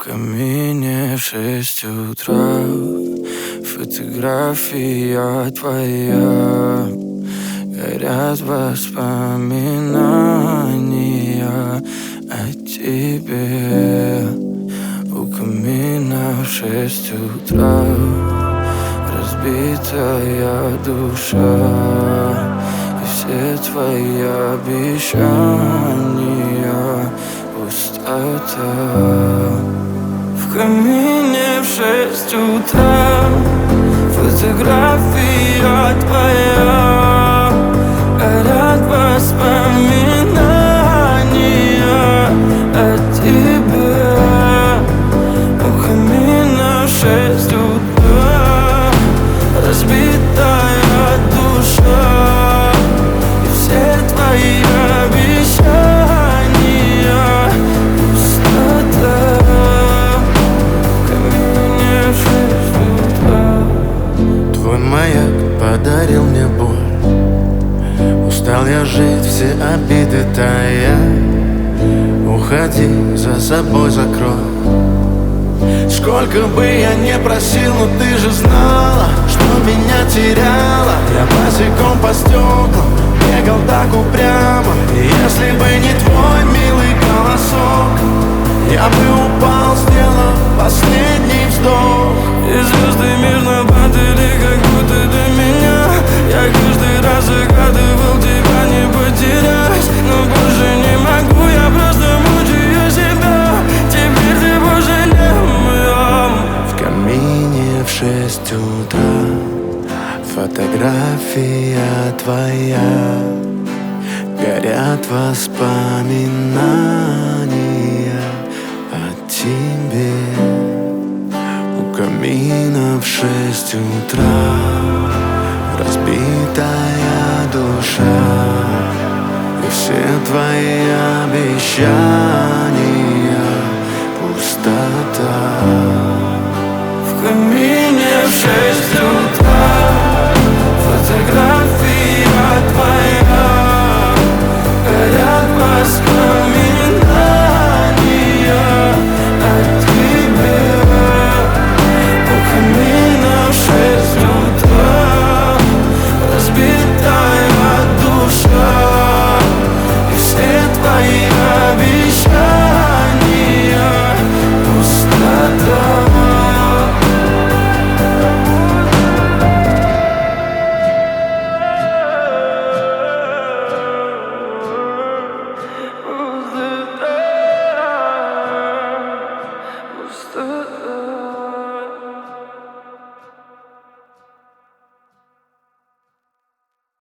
камине в 6 утра фотография твоя. Горят воспоминания о тебе. У камина в 6 утра разбитая душа, и все твои обещания пустота. В камине в 6 утра фотография твоя. Горят воспоминания о тебе. У камина в 6 утра разбитая душа, и все твои обещания пустота. В камине в 6 утра. Твой маяк подарил мне боль. Устал я жить, все обиды тая. Уходи, за собой закрой. Сколько бы я не просил, но ты же знала, что меня теряла. Я босиком по стеклам бегал так упрямо. И если бы не твой милый голосок, я бы упал, сделав последний вздох. И звезды мирно падали, как будто до меня. Я каждый раз загадывал тебя не потерять, но больше не могу, я просто мучаю себя. Теперь ты больше не моя. В камине в 6 утра фотография твоя. Горят воспоминания о тебе. У камина в 6 утра разбитая душа, и все твои обещания пустота. В камине в 6 утра фотография твоя. Горят воспоминания о тебе. У камина в 6 утра разбитая душа, и все твои обещания пустота. Пустота.